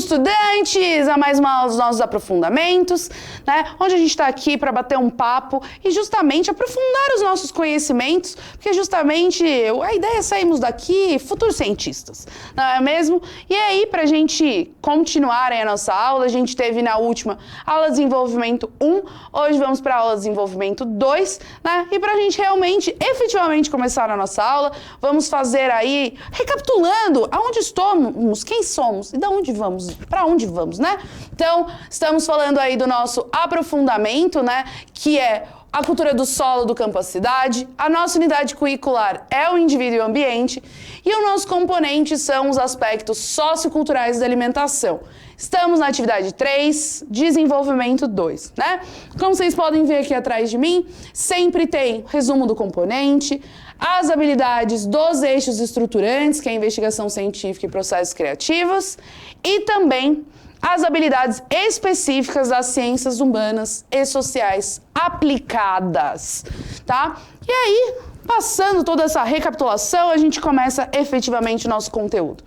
estudantes, a mais uma aula dos nossos aprofundamentos, né? Onde a gente está aqui para bater um papo e justamente aprofundar os nossos conhecimentos, porque justamente a ideia é sairmos daqui futuros cientistas, não é mesmo? E aí, para a gente continuar a nossa aula, a gente teve na última aula de desenvolvimento 1, hoje vamos para a aula de desenvolvimento 2, né? E para a gente realmente, efetivamente começar a nossa aula, vamos fazer aí, recapitulando, aonde estamos, quem somos e de onde vamos, para onde vamos, né? Então, estamos falando aí do nosso aprofundamento, né? Que é a cultura do solo do campo à cidade, a nossa unidade curricular é o indivíduo e o ambiente, e o nosso componente são os aspectos socioculturais da alimentação. Estamos na atividade 3, desenvolvimento 2, né? Como vocês podem ver aqui atrás de mim, sempre tem resumo do componente, as habilidades dos eixos estruturantes, que é a investigação científica e processos criativos, e também as habilidades específicas das ciências humanas e sociais aplicadas, tá? E aí, passando toda essa recapitulação, a gente começa efetivamente o nosso conteúdo.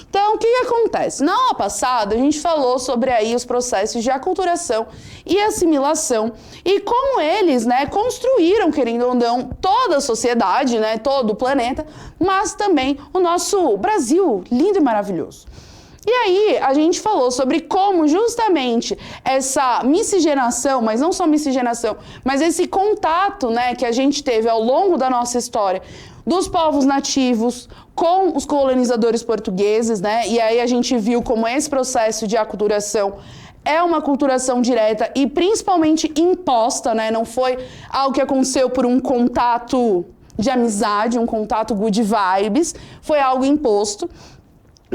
Então, o que acontece? Na aula passada, a gente falou sobre aí os processos de aculturação e assimilação e como eles, né, construíram, querendo ou não, toda a sociedade, né, todo o planeta, mas também o nosso Brasil lindo e maravilhoso. E aí, a gente falou sobre como justamente essa miscigenação, mas não só miscigenação, mas esse contato, né, que a gente teve ao longo da nossa história dos povos nativos com os colonizadores portugueses, né, e aí a gente viu como esse processo de aculturação é uma aculturação direta e principalmente imposta, né, não foi algo que aconteceu por um contato de amizade, um contato good vibes, foi algo imposto.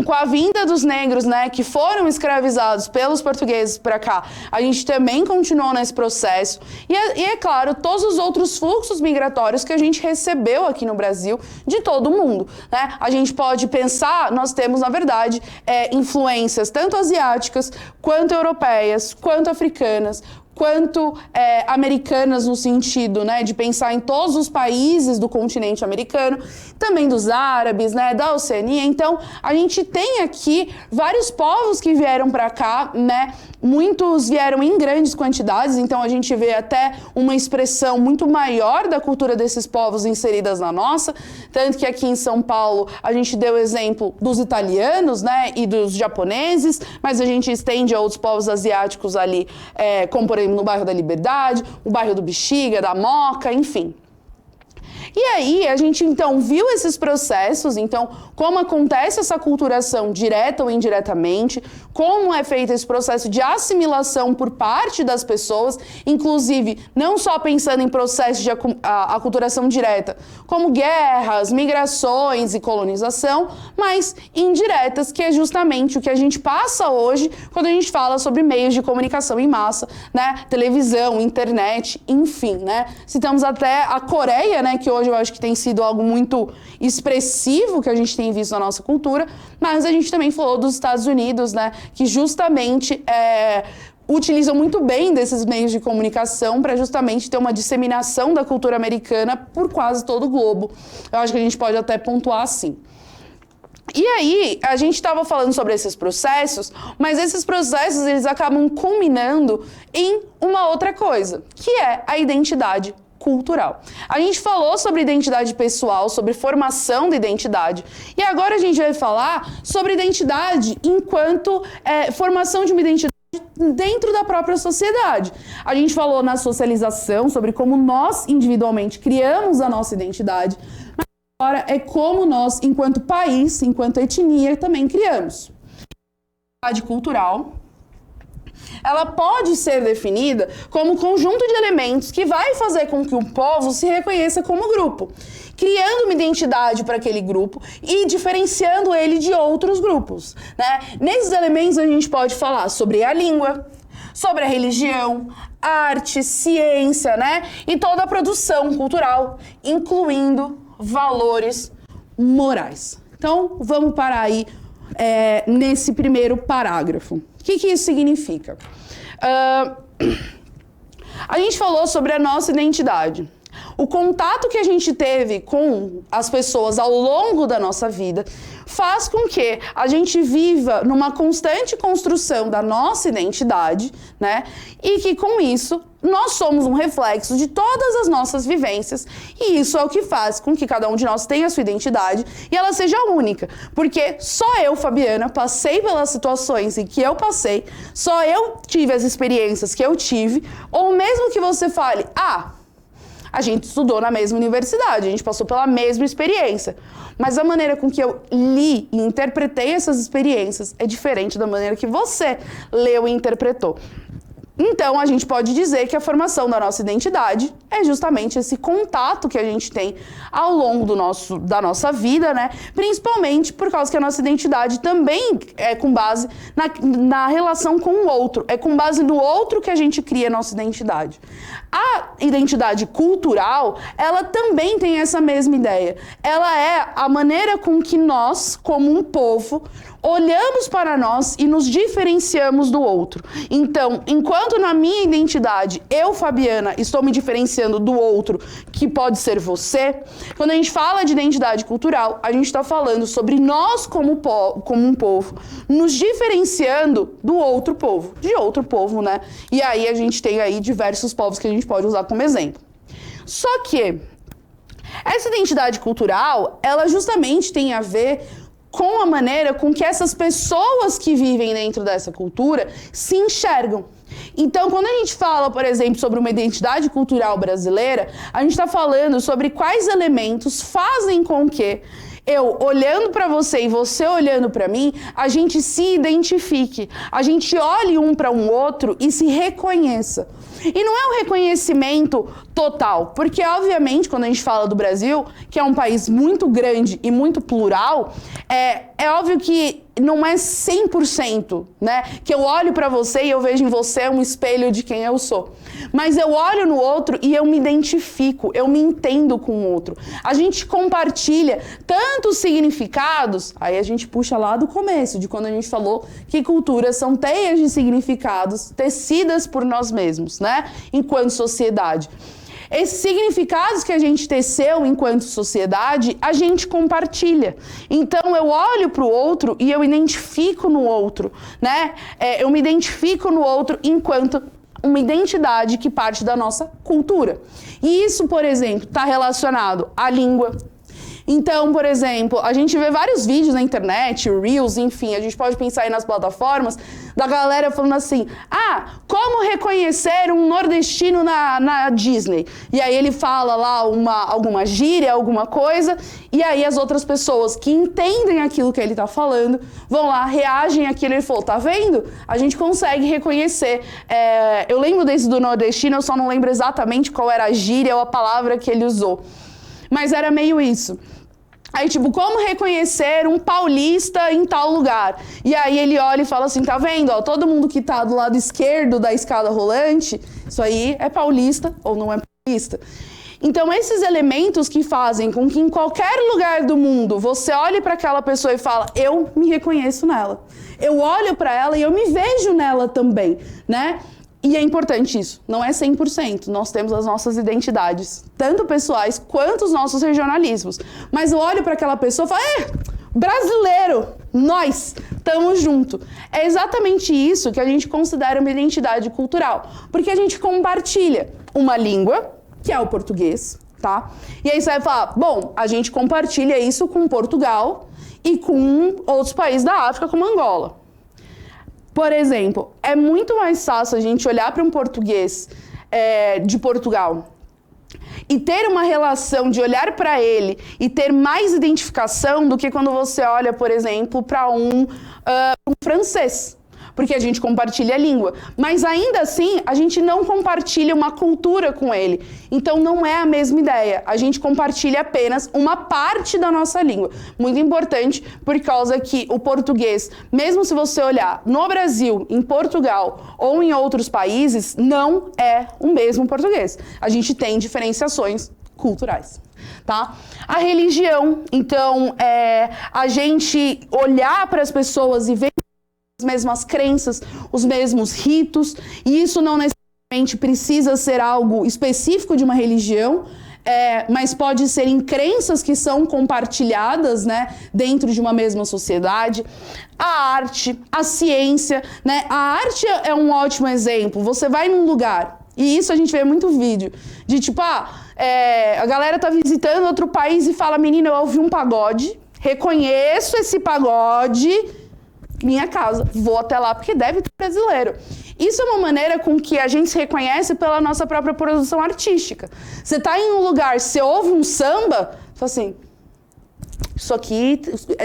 Com a vinda dos negros, né, que foram escravizados pelos portugueses para cá, a gente também continuou nesse processo. E é claro, todos os outros fluxos migratórios que a gente recebeu aqui no Brasil, de todo mundo, né? A gente pode pensar, nós temos, na verdade, influências tanto asiáticas, quanto europeias, quanto africanas, quanto americanas no sentido, né, de pensar em todos os países do continente americano, também dos árabes, né, da Oceania. Então, a gente tem aqui vários povos que vieram para cá, né, muitos vieram em grandes quantidades, então a gente vê até uma expressão muito maior da cultura desses povos inseridas na nossa, tanto que aqui em São Paulo a gente deu exemplo dos italianos, né, e dos japoneses, mas a gente estende a outros povos asiáticos ali, como por exemplo no bairro da Liberdade, o bairro do Bexiga, da Moca, enfim. E aí, a gente então viu esses processos, então, como acontece essa aculturação direta ou indiretamente, como é feito esse processo de assimilação por parte das pessoas, inclusive, não só pensando em processos de aculturação direta, como guerras, migrações e colonização, mas indiretas, que é justamente o que a gente passa hoje quando a gente fala sobre meios de comunicação em massa, né, televisão, internet, enfim, né. Citamos até a Coreia, né, que hoje eu acho que tem sido algo muito expressivo que a gente tem visto na nossa cultura, mas a gente também falou dos Estados Unidos, né, que justamente utilizam muito bem desses meios de comunicação para justamente ter uma disseminação da cultura americana por quase todo o globo. Eu acho que a gente pode até pontuar assim. E aí, a gente estava falando sobre esses processos, mas esses processos eles acabam culminando em uma outra coisa, que é a identidade cultural. A gente falou sobre identidade pessoal, sobre formação da identidade, e agora a gente vai falar sobre identidade enquanto formação de uma identidade dentro da própria sociedade. A gente falou na socialização sobre como nós individualmente criamos a nossa identidade, mas agora é como nós, enquanto país, enquanto etnia, também criamos. A identidade cultural, ela pode ser definida como um conjunto de elementos que vai fazer com que o povo se reconheça como grupo, criando uma identidade para aquele grupo e diferenciando ele de outros grupos, né? Nesses elementos a gente pode falar sobre a língua, sobre a religião, arte, ciência, né? E toda a produção cultural, incluindo valores morais. Então, vamos parar aí nesse primeiro parágrafo. O que isso significa? A gente falou sobre a nossa identidade. O contato que a gente teve com as pessoas ao longo da nossa vida faz com que a gente viva numa constante construção da nossa identidade, né? E que com isso nós somos um reflexo de todas as nossas vivências e isso é o que faz com que cada um de nós tenha a sua identidade e ela seja única. Porque só eu, Fabiana, passei pelas situações em que eu passei, só eu tive as experiências que eu tive, ou mesmo que você fale, a gente estudou na mesma universidade, a gente passou pela mesma experiência. Mas a maneira com que eu li e interpretei essas experiências é diferente da maneira que você leu e interpretou. Então, a gente pode dizer que a formação da nossa identidade é justamente esse contato que a gente tem ao longo da nossa vida, né? Principalmente por causa que a nossa identidade também é com base na relação com o outro. É com base no outro que a gente cria a nossa identidade. A identidade cultural, ela também tem essa mesma ideia. Ela é a maneira com que nós, como um povo, olhamos para nós e nos diferenciamos do outro. Então, enquanto na minha identidade, eu, Fabiana, estou me diferenciando do outro, que pode ser você, quando a gente fala de identidade cultural, a gente está falando sobre nós como um povo, nos diferenciando do outro povo, de outro povo, né? E aí a gente tem aí diversos povos que a gente pode usar como exemplo. Só que essa identidade cultural, ela justamente tem a ver com a maneira com que essas pessoas que vivem dentro dessa cultura se enxergam. Então, quando a gente fala, por exemplo, sobre uma identidade cultural brasileira, a gente está falando sobre quais elementos fazem com que eu olhando para você e você olhando para mim, a gente se identifique, a gente olhe um para um outro e se reconheça. E não é um reconhecimento total, porque obviamente quando a gente fala do Brasil, que é um país muito grande e muito plural, é óbvio que não é 100%, né? Que eu olho para você e eu vejo em você um espelho de quem eu sou. Mas eu olho no outro e eu me identifico, eu me entendo com o outro. A gente compartilha tantos significados, aí a gente puxa lá do começo, de quando a gente falou que culturas são teias de significados tecidas por nós mesmos, né? Enquanto sociedade. Esses significados que a gente teceu enquanto sociedade, a gente compartilha. Então, eu olho para o outro e eu identifico no outro, né? Eu me identifico no outro enquanto uma identidade que parte da nossa cultura. E isso, por exemplo, está relacionado à língua. Então, por exemplo, a gente vê vários vídeos na internet, Reels, enfim, a gente pode pensar aí nas plataformas, da galera falando assim, como reconhecer um nordestino na Disney? E aí ele fala lá alguma gíria, alguma coisa, e aí as outras pessoas que entendem aquilo que ele tá falando, vão lá, reagem àquilo e ele falou, tá vendo? A gente consegue reconhecer. Eu lembro desse do nordestino, eu só não lembro exatamente qual era a gíria ou a palavra que ele usou. Mas era meio isso. Aí, tipo, como reconhecer um paulista em tal lugar? E aí ele olha e fala assim, tá vendo? Ó, todo mundo que tá do lado esquerdo da escada rolante, isso aí é paulista ou não é paulista. Então, esses elementos que fazem com que em qualquer lugar do mundo você olhe para aquela pessoa e fala, eu me reconheço nela. Eu olho para ela e eu me vejo nela também, né? E é importante isso, não é 100%, nós temos as nossas identidades, tanto pessoais quanto os nossos regionalismos. Mas eu olho para aquela pessoa e falo, brasileiro, nós, estamos junto. É exatamente isso que a gente considera uma identidade cultural, porque a gente compartilha uma língua, que é o português, tá? E aí você vai falar, bom, a gente compartilha isso com Portugal e com outros países da África, como Angola. Por exemplo, é muito mais fácil a gente olhar para um português de Portugal e ter uma relação de olhar para ele e ter mais identificação do que quando você olha, por exemplo, para um francês. Porque a gente compartilha a língua. Mas ainda assim, a gente não compartilha uma cultura com ele. Então não é a mesma ideia. A gente compartilha apenas uma parte da nossa língua. Muito importante, por causa que o português, mesmo se você olhar no Brasil, em Portugal ou em outros países, não é o mesmo português. A gente tem diferenciações culturais. Tá? A religião, então, a gente olhar para as pessoas e ver as mesmas crenças, os mesmos ritos, e isso não necessariamente precisa ser algo específico de uma religião, mas pode ser em crenças que são compartilhadas, né, dentro de uma mesma sociedade. A arte, a ciência, né? A arte é um ótimo exemplo. Você vai num lugar, e isso a gente vê muito vídeo, de tipo, a galera tá visitando outro país e fala, menina, eu ouvi um pagode, reconheço esse pagode, minha casa, vou até lá porque deve ter brasileiro. Isso é uma maneira com que a gente se reconhece pela nossa própria produção artística. Você tá em um lugar, você ouve um samba, fala assim, isso aqui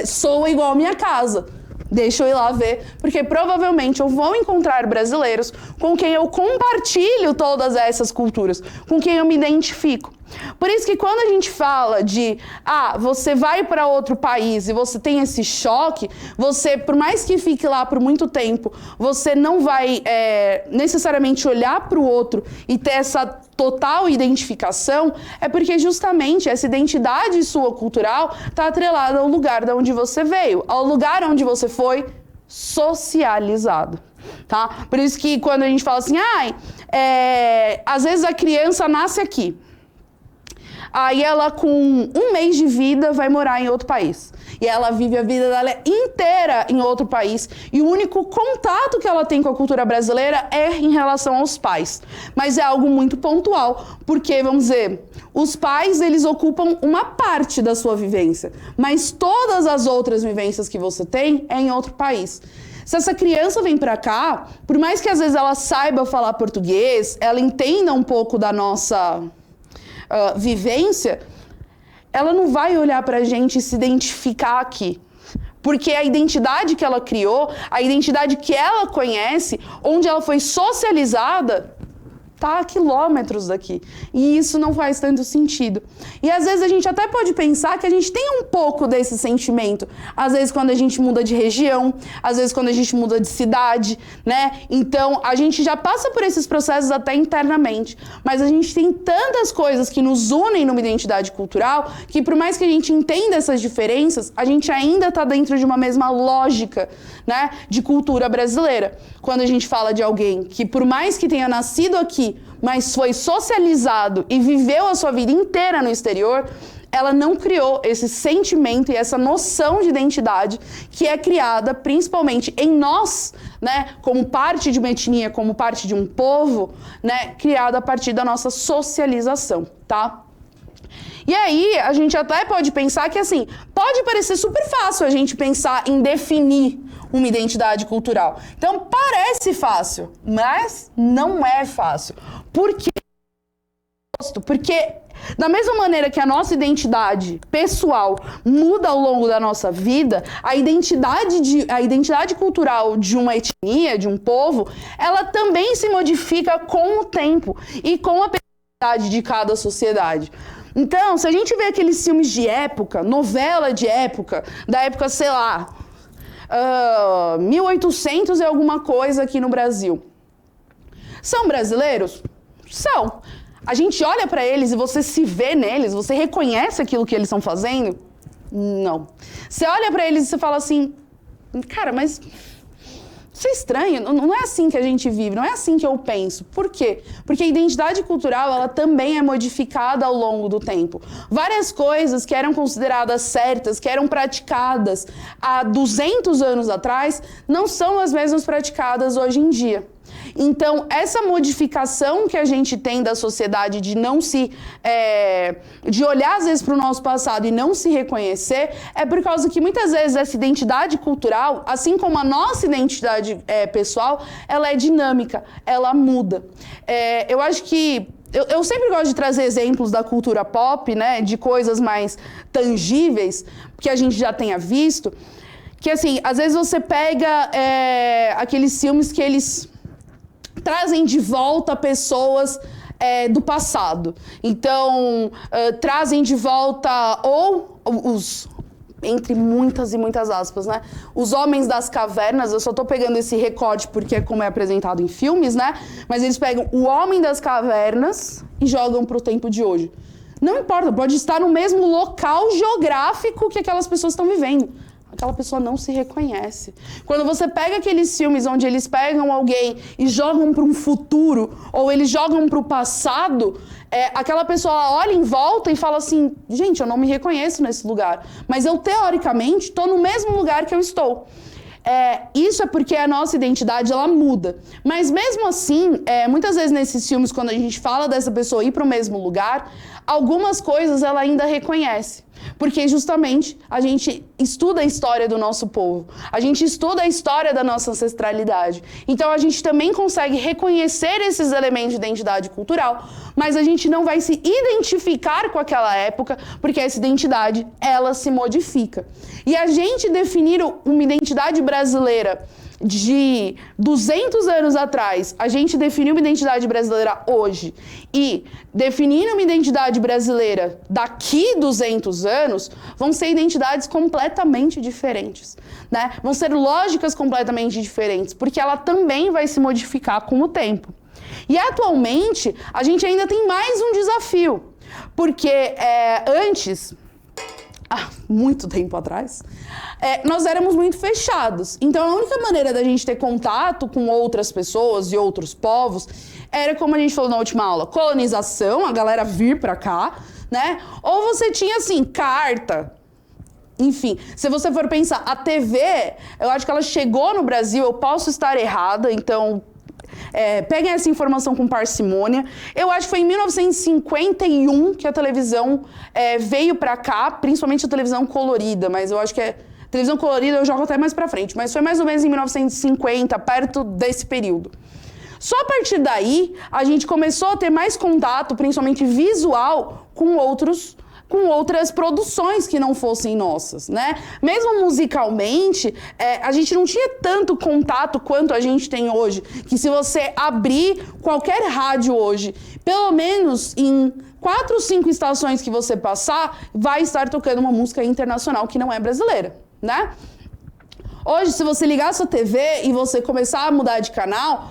soa igual a minha casa. Deixa eu ir lá ver, porque provavelmente eu vou encontrar brasileiros com quem eu compartilho todas essas culturas, com quem eu me identifico. Por isso que quando a gente fala de, você vai para outro país e você tem esse choque, você, por mais que fique lá por muito tempo, você não vai necessariamente olhar para o outro e ter essa total identificação, é porque justamente essa identidade sua cultural está atrelada ao lugar de onde você veio, ao lugar onde você foi socializado. Tá? Por isso que quando a gente fala assim, às vezes a criança nasce aqui, aí ela com 1 mês de vida vai morar em outro país. E ela vive a vida dela inteira em outro país. E o único contato que ela tem com a cultura brasileira é em relação aos pais. Mas é algo muito pontual, porque, vamos dizer, os pais, eles ocupam uma parte da sua vivência. Mas todas as outras vivências que você tem é em outro país. Se essa criança vem pra cá, por mais que às vezes ela saiba falar português, ela entenda um pouco da nossa vivência, ela não vai olhar pra gente e se identificar aqui. Porque a identidade que ela criou, a identidade que ela conhece, onde ela foi socializada, tá a quilômetros daqui. E isso não faz tanto sentido. E às vezes a gente até pode pensar que a gente tem um pouco desse sentimento. Às vezes quando a gente muda de região, às vezes quando a gente muda de cidade, né? Então a gente já passa por esses processos até internamente. Mas a gente tem tantas coisas que nos unem numa identidade cultural, que por mais que a gente entenda essas diferenças, a gente ainda tá dentro de uma mesma lógica, né, de cultura brasileira. Quando a gente fala de alguém que por mais que tenha nascido aqui, mas foi socializado e viveu a sua vida inteira no exterior, ela não criou esse sentimento e essa noção de identidade que é criada principalmente em nós, né, como parte de uma etnia, como parte de um povo, né, criada a partir da nossa socialização, tá? E aí, a gente até pode pensar que, assim, pode parecer super fácil a gente pensar em definir uma identidade cultural. Então, parece fácil, mas não é fácil. Por quê? Porque, da mesma maneira que a nossa identidade pessoal muda ao longo da nossa vida, a identidade cultural de uma etnia, de um povo, ela também se modifica com o tempo e com a personalidade de cada sociedade. Então, se a gente vê aqueles filmes de época, novela de época, da época, sei lá, 1800 e alguma coisa aqui no Brasil. São brasileiros? São. A gente olha pra eles e você se vê neles, você reconhece aquilo que eles estão fazendo? Não. Você olha pra eles e você fala assim, cara, mas isso é estranho, não é assim que a gente vive, não é assim que eu penso. Por quê? Porque a identidade cultural, ela também é modificada ao longo do tempo. Várias coisas que eram consideradas certas, que eram praticadas há 200 anos atrás, não são as mesmas praticadas hoje em dia. Então, essa modificação que a gente tem da sociedade de não se... de olhar, às vezes, para o nosso passado e não se reconhecer, é por causa que, muitas vezes, essa identidade cultural, assim como a nossa identidade pessoal, ela é dinâmica, ela muda. Eu acho que... Eu sempre gosto de trazer exemplos da cultura pop, né, de coisas mais tangíveis, que a gente já tenha visto, que, assim, às vezes você pega aqueles filmes que eles trazem de volta pessoas do passado. Então, trazem de volta ou os... entre muitas e muitas aspas, né? Os homens das cavernas, eu só tô pegando esse recorte porque é como é apresentado em filmes, né? Mas eles pegam o homem das cavernas e jogam pro tempo de hoje. Não importa, pode estar no mesmo local geográfico que aquelas pessoas estão vivendo. aquela pessoa não se reconhece. Quando você pega aqueles filmes onde eles pegam alguém e jogam para um futuro, ou eles jogam para o passado, aquela pessoa olha em volta e fala assim, gente, eu não me reconheço nesse lugar, mas eu, teoricamente, estou no mesmo lugar que eu estou. Isso é porque a nossa identidade, ela muda. Mas mesmo assim, muitas vezes nesses filmes, quando a gente fala dessa pessoa ir para o mesmo lugar, algumas coisas ela ainda reconhece. Porque justamente a gente estuda a história do nosso povo, a gente estuda a história da nossa ancestralidade. Então a gente também consegue reconhecer esses elementos de identidade cultural, mas a gente não vai se identificar com aquela época, porque essa identidade, ela se modifica. E a gente definir uma identidade brasileira de 200 anos atrás, a gente definiu uma identidade brasileira hoje, e definir uma identidade brasileira daqui 200 anos, vão ser identidades completamente diferentes, né? Vão ser lógicas completamente diferentes, porque ela também vai se modificar com o tempo. E atualmente, a gente ainda tem mais um desafio, porque antes... muito tempo atrás, nós éramos muito fechados. Então, a única maneira da gente ter contato com outras pessoas e outros povos era, como a gente falou na última aula, colonização, a galera vir pra cá, né? Ou você tinha, assim, carta. Enfim, se você for pensar, a TV, eu acho que ela chegou no Brasil, eu posso estar errada, então... peguem essa informação com parcimônia. Eu acho que foi em 1951 que a televisão veio pra cá, principalmente a televisão colorida, mas eu acho que televisão colorida eu jogo até mais pra frente, mas foi mais ou menos em 1950, perto desse período. Só a partir daí, a gente começou a ter mais contato, principalmente visual, com outras produções que não fossem nossas, né? Mesmo musicalmente, a gente não tinha tanto contato quanto a gente tem hoje, que se você abrir qualquer rádio hoje, pelo menos em 4 ou 5 estações que você passar, vai estar tocando uma música internacional que não é brasileira, né? Hoje, se você ligar a sua TV e você começar a mudar de canal,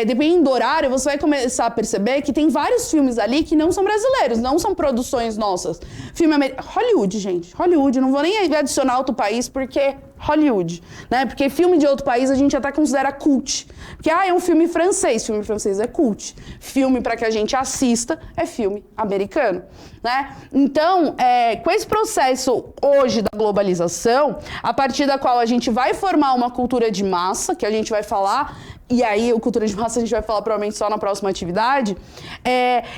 dependendo do horário, você vai começar a perceber que tem vários filmes ali que não são brasileiros, não são produções nossas. Filme americano. Hollywood, gente. Hollywood. Não vou nem adicionar outro país, porque Hollywood, né? Porque filme de outro país a gente até considera cult. Porque, é um filme francês. Filme francês é cult. Filme para que a gente assista é filme americano, né? Então, com esse processo hoje da globalização, a partir da qual a gente vai formar uma cultura de massa, que a gente vai falar, e aí o cultura de massa a gente vai falar provavelmente só na próxima atividade,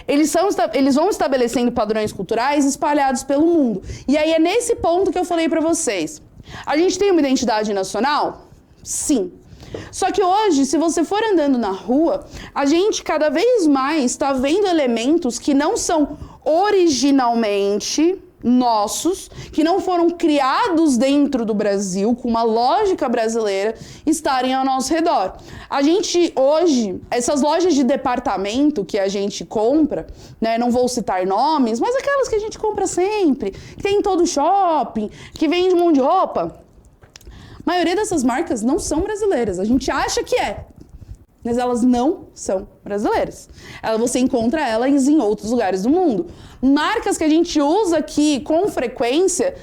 eles vão estabelecendo padrões culturais espalhados pelo mundo. E aí é nesse ponto que eu falei para vocês. A gente tem uma identidade nacional? Sim. Só que hoje, se você for andando na rua, a gente cada vez mais está vendo elementos que não são originalmente nossos, que não foram criados dentro do Brasil, com uma lógica brasileira, estarem ao nosso redor. A gente hoje, essas lojas de departamento que a gente compra, né, não vou citar nomes, mas aquelas que a gente compra sempre, que tem em todo shopping, que vende um monte de roupa, a maioria dessas marcas não são brasileiras. A gente acha que mas elas não são brasileiras. Você encontra elas em outros lugares do mundo. Marcas que a gente usa aqui com frequência,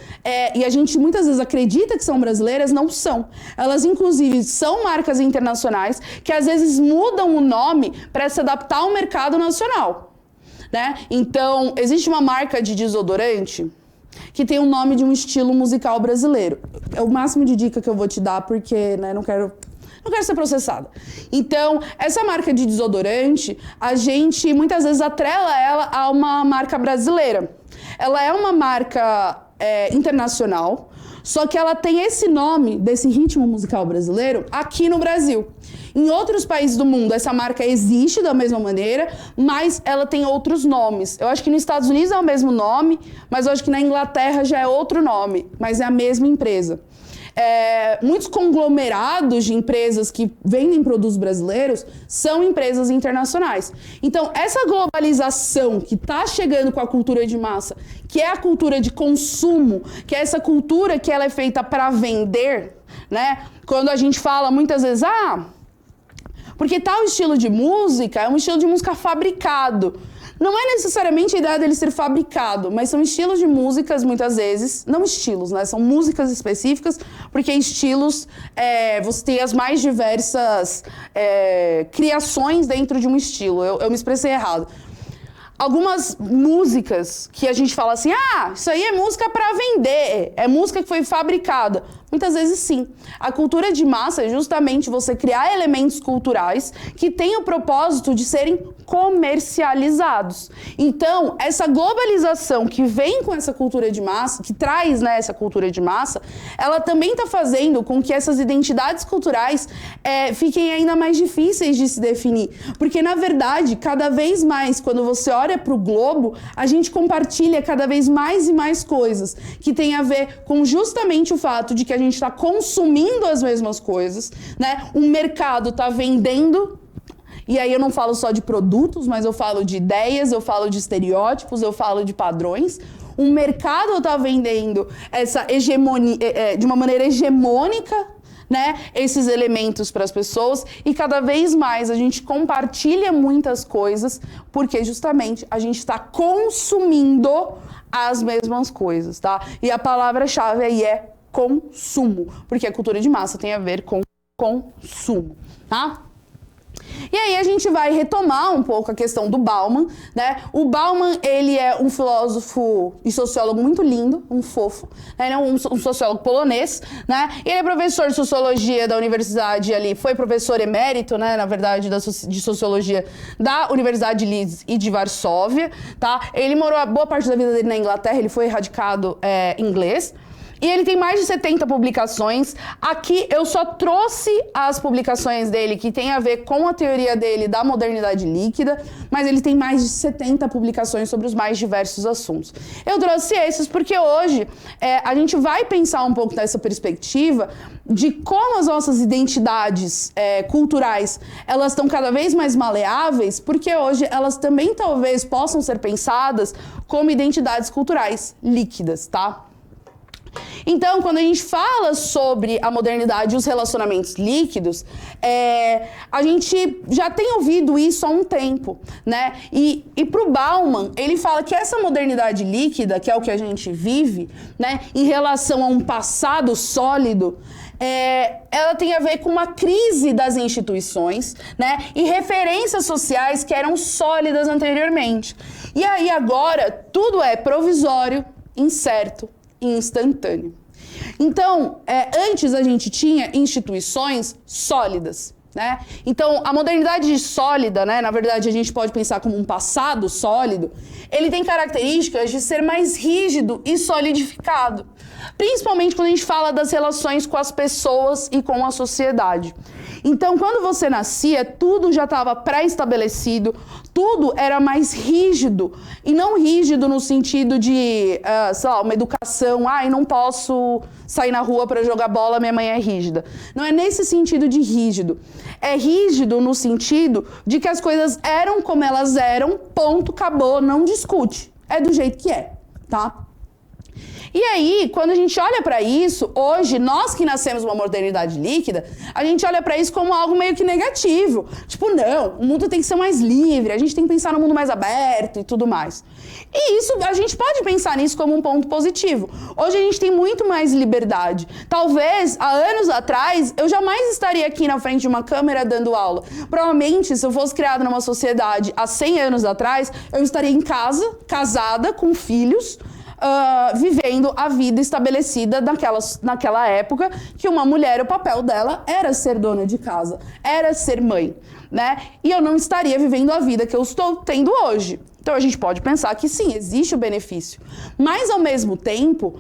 e a gente muitas vezes acredita que são brasileiras, não são. Elas, inclusive, são marcas internacionais que às vezes mudam o nome para se adaptar ao mercado nacional, né? Então, existe uma marca de desodorante que tem o nome de um estilo musical brasileiro. É o máximo de dica que eu vou te dar, porque, né, não quero ser processada. Então, essa marca de desodorante, a gente muitas vezes atrela ela a uma marca brasileira. Ela é uma marca internacional, só que ela tem esse nome desse ritmo musical brasileiro aqui no Brasil. Em outros países do mundo, essa marca existe da mesma maneira, mas ela tem outros nomes. Eu acho que nos Estados Unidos é o mesmo nome, mas eu acho que na Inglaterra já é outro nome, mas é a mesma empresa. Muitos conglomerados de empresas que vendem produtos brasileiros são empresas internacionais. Então, essa globalização que está chegando com a cultura de massa, que é a cultura de consumo, que é essa cultura que ela é feita para vender, né? Quando a gente fala muitas vezes, porque tal estilo de música é um estilo de música fabricado. Não é necessariamente a ideia dele ser fabricado, mas são estilos de músicas, muitas vezes, não estilos, né? São músicas específicas, porque estilos, você tem as mais diversas criações dentro de um estilo. Eu me expressei errado. Algumas músicas que a gente fala assim, isso aí é música para vender, é música que foi fabricada. Muitas vezes sim. A cultura de massa é justamente você criar elementos culturais que têm o propósito de serem comercializados. Então, essa globalização que vem com essa cultura de massa, que traz, né, essa cultura de massa, ela também está fazendo com que essas identidades culturais fiquem ainda mais difíceis de se definir. Porque, na verdade, cada vez mais, quando você olha para o globo, a gente compartilha cada vez mais e mais coisas que tem a ver com justamente o fato de que a gente está consumindo as mesmas coisas, né? O mercado está vendendo, e aí eu não falo só de produtos, mas eu falo de ideias, eu falo de estereótipos, eu falo de padrões. O mercado está vendendo essa hegemonia, de uma maneira hegemônica, né, esses elementos para as pessoas, e cada vez mais a gente compartilha muitas coisas, porque justamente a gente está consumindo as mesmas coisas, tá? E a palavra-chave aí é consumo, porque a cultura de massa tem a ver com consumo, tá? E aí a gente vai retomar um pouco a questão do Bauman, né? O Bauman, ele é um filósofo e sociólogo muito lindo, um fofo, né? Ele é um sociólogo polonês, né? Ele é professor de sociologia da universidade ali, foi professor emérito, né, na verdade, de sociologia da Universidade de Leeds e de Varsóvia, tá? Ele morou a boa parte da vida dele na Inglaterra, ele foi radicado inglês. E ele tem mais de 70 publicações. Aqui eu só trouxe as publicações dele que tem a ver com a teoria dele da modernidade líquida, mas ele tem mais de 70 publicações sobre os mais diversos assuntos. Eu trouxe esses porque hoje a gente vai pensar um pouco nessa perspectiva de como as nossas identidades culturais, elas estão cada vez mais maleáveis, porque hoje elas também talvez possam ser pensadas como identidades culturais líquidas, tá? Então, quando a gente fala sobre a modernidade e os relacionamentos líquidos, a gente já tem ouvido isso há um tempo, né? E para o Bauman, ele fala que essa modernidade líquida, que é o que a gente vive, né, em relação a um passado sólido, ela tem a ver com uma crise das instituições, né, e referências sociais que eram sólidas anteriormente. E aí agora tudo é provisório, incerto, instantâneo. Então, antes a gente tinha instituições sólidas, né? Então, a modernidade sólida, né, na verdade a gente pode pensar como um passado sólido, ele tem características de ser mais rígido e solidificado, principalmente quando a gente fala das relações com as pessoas e com a sociedade. Então, quando você nascia, tudo já estava pré-estabelecido, tudo era mais rígido, e não rígido no sentido de, sei lá, uma educação, não posso sair na rua para jogar bola, minha mãe é rígida. Não é nesse sentido de rígido. É rígido no sentido de que as coisas eram como elas eram, ponto, acabou, não discute. É do jeito que é, tá? E aí, quando a gente olha para isso, hoje, nós que nascemos uma modernidade líquida, a gente olha para isso como algo meio que negativo. Tipo, não, o mundo tem que ser mais livre, a gente tem que pensar no mundo mais aberto e tudo mais. E isso, a gente pode pensar nisso como um ponto positivo. Hoje a gente tem muito mais liberdade. Talvez, há anos atrás, eu jamais estaria aqui na frente de uma câmera dando aula. Provavelmente, se eu fosse criada numa sociedade há 100 anos atrás, eu estaria em casa, casada, com filhos, vivendo a vida estabelecida naquela época, que uma mulher, o papel dela era ser dona de casa, era ser mãe, né? E eu não estaria vivendo a vida que eu estou tendo hoje. Então a gente pode pensar que sim, existe o benefício. Mas ao mesmo tempo,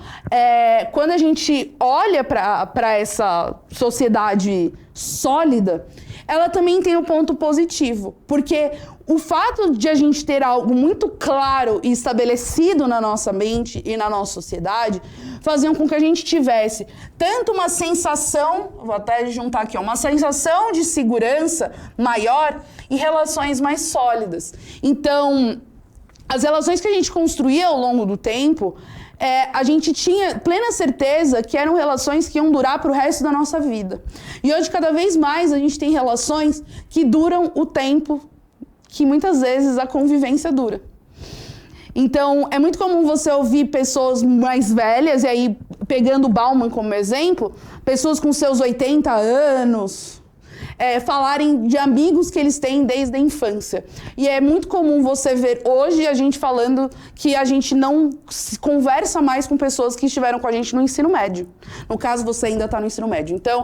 quando a gente olha para essa sociedade sólida, ela também tem um ponto positivo, porque o fato de a gente ter algo muito claro e estabelecido na nossa mente e na nossa sociedade faziam com que a gente tivesse tanto uma sensação, vou até juntar aqui, uma sensação de segurança maior e relações mais sólidas. Então, as relações que a gente construía ao longo do tempo, a gente tinha plena certeza que eram relações que iam durar para o resto da nossa vida. E hoje, cada vez mais, a gente tem relações que duram o tempo que muitas vezes a convivência dura. Então, é muito comum você ouvir pessoas mais velhas, e aí, pegando o Bauman como exemplo, pessoas com seus 80 anos, falarem de amigos que eles têm desde a infância. E é muito comum você ver hoje a gente falando que a gente não conversa mais com pessoas que estiveram com a gente no ensino médio. No caso, você ainda está no ensino médio. Então,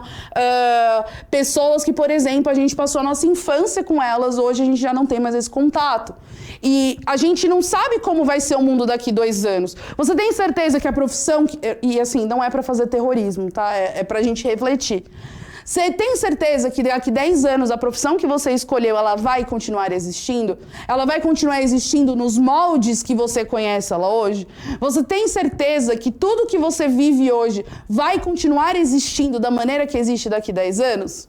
pessoas que, por exemplo, a gente passou a nossa infância com elas, hoje a gente já não tem mais esse contato. E a gente não sabe como vai ser o mundo daqui 2 anos. Você tem certeza que a profissão... E assim, não é para fazer terrorismo, tá? É pra gente refletir. Você tem certeza que daqui 10 anos a profissão que você escolheu, ela vai continuar existindo? Ela vai continuar existindo nos moldes que você conhece ela hoje? Você tem certeza que tudo que você vive hoje vai continuar existindo da maneira que existe daqui 10 anos?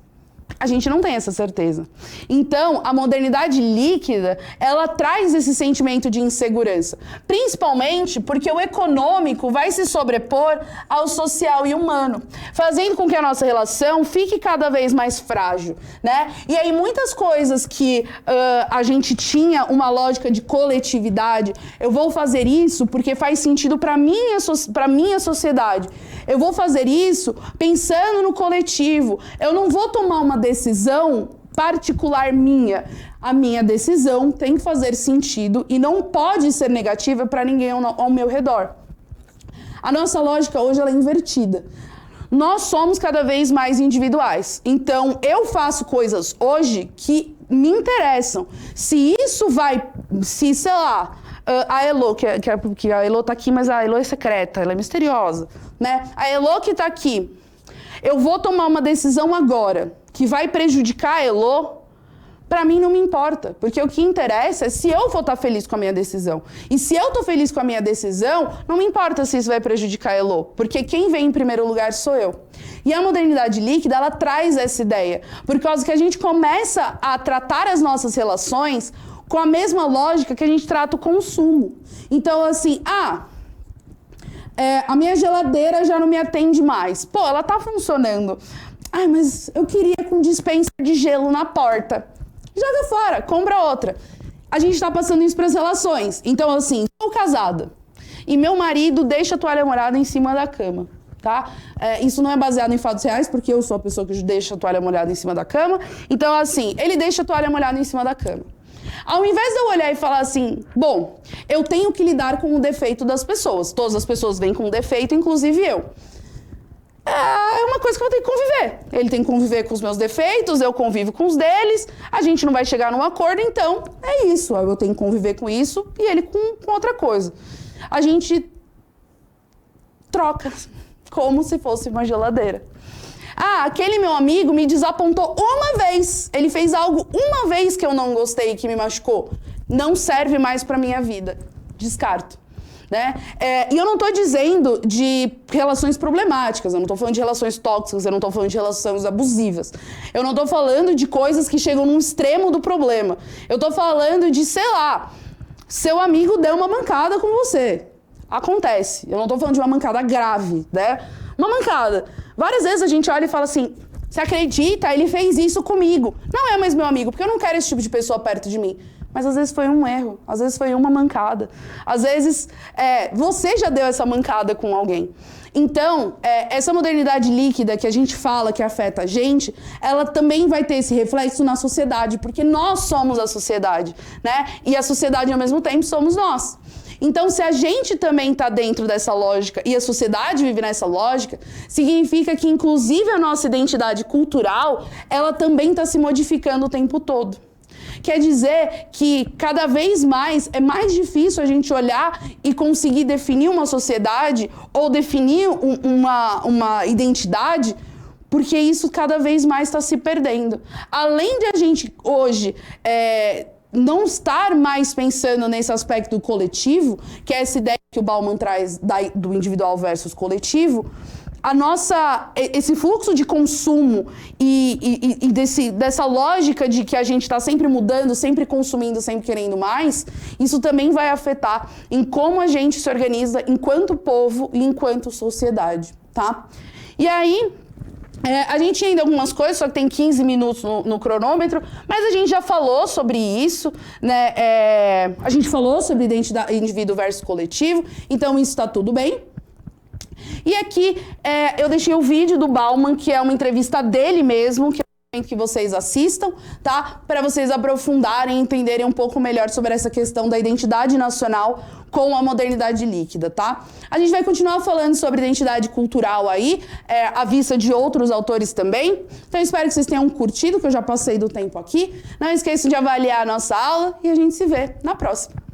A gente não tem essa certeza. Então, a modernidade líquida, ela traz esse sentimento de insegurança. Principalmente porque o econômico vai se sobrepor ao social e humano, fazendo com que a nossa relação fique cada vez mais frágil, né? E aí, muitas coisas que a gente tinha uma lógica de coletividade, eu vou fazer isso porque faz sentido para minha sociedade. Eu vou fazer isso pensando no coletivo. Eu não vou tomar uma decisão particular minha. A minha decisão tem que fazer sentido e não pode ser negativa para ninguém ao meu redor. A nossa lógica hoje ela é invertida. Nós somos cada vez mais individuais. Então, eu faço coisas hoje que me interessam. Se sei lá, a Elo, que a Elo tá aqui, mas a Elo é secreta, ela é misteriosa, né? A Elo que tá aqui, eu vou tomar uma decisão agora que vai prejudicar a Elo, pra mim não me importa, porque o que interessa é se eu vou estar feliz com a minha decisão. E se eu tô feliz com a minha decisão, não me importa se isso vai prejudicar a Elo, porque quem vem em primeiro lugar sou eu. E a modernidade líquida, ela traz essa ideia, por causa que a gente começa a tratar as nossas relações com a mesma lógica que a gente trata o consumo. Então, assim, a minha geladeira já não me atende mais. Pô, ela tá funcionando. Ai, mas eu queria com dispenser de gelo na porta. Joga fora, compra outra. A gente tá passando isso pras relações. Então, assim, sou casada e meu marido deixa a toalha molhada em cima da cama, tá? Isso não é baseado em fatos reais, porque eu sou a pessoa que deixa a toalha molhada em cima da cama. Então, assim, ele deixa a toalha molhada em cima da cama. Ao invés de eu olhar e falar assim, bom, eu tenho que lidar com o defeito das pessoas. Todas as pessoas vêm com defeito, inclusive eu. É uma coisa que eu vou ter que conviver. Ele tem que conviver com os meus defeitos, eu convivo com os deles, a gente não vai chegar num acordo, então é isso. Eu tenho que conviver com isso e ele com outra coisa. A gente troca como se fosse uma geladeira. Aquele meu amigo me desapontou uma vez. Ele fez algo uma vez que eu não gostei, que me machucou. Não serve mais pra minha vida. Descarto. Né? E eu não tô dizendo de relações problemáticas, eu não tô falando de relações tóxicas, eu não tô falando de relações abusivas. Eu não tô falando de coisas que chegam num extremo do problema. Eu tô falando de, sei lá, seu amigo deu uma mancada com você. Acontece. Eu não tô falando de uma mancada grave, né? Uma mancada. Várias vezes a gente olha e fala assim, você acredita? Ele fez isso comigo. Não é mais meu amigo, porque eu não quero esse tipo de pessoa perto de mim. Mas às vezes foi um erro, às vezes foi uma mancada. Às vezes você já deu essa mancada com alguém. Então, essa modernidade líquida que a gente fala que afeta a gente, ela também vai ter esse reflexo na sociedade, porque nós somos a sociedade, né? E a sociedade, ao mesmo tempo, somos nós. Então, se a gente também está dentro dessa lógica e a sociedade vive nessa lógica, significa que, inclusive, a nossa identidade cultural, ela também está se modificando o tempo todo. Quer dizer que cada vez mais é mais difícil a gente olhar e conseguir definir uma sociedade ou definir uma identidade, porque isso cada vez mais está se perdendo. Além de a gente hoje não estar mais pensando nesse aspecto coletivo, que é essa ideia que o Bauman traz do individual versus coletivo, esse fluxo de consumo e dessa lógica de que a gente está sempre mudando, sempre consumindo, sempre querendo mais, isso também vai afetar em como a gente se organiza enquanto povo e enquanto sociedade, tá? E aí, A gente tinha ainda algumas coisas, só que tem 15 minutos no cronômetro, mas a gente já falou sobre isso, né? A gente falou sobre identidade, indivíduo versus coletivo, então isso tá tudo bem. E aqui eu deixei o vídeo do Bauman, que é uma entrevista dele mesmo, que que vocês assistam, tá? Para vocês aprofundarem e entenderem um pouco melhor sobre essa questão da identidade nacional com a modernidade líquida, tá? A gente vai continuar falando sobre identidade cultural aí, à vista de outros autores também. Então, espero que vocês tenham curtido, que eu já passei do tempo aqui. Não esqueçam de avaliar a nossa aula e a gente se vê na próxima.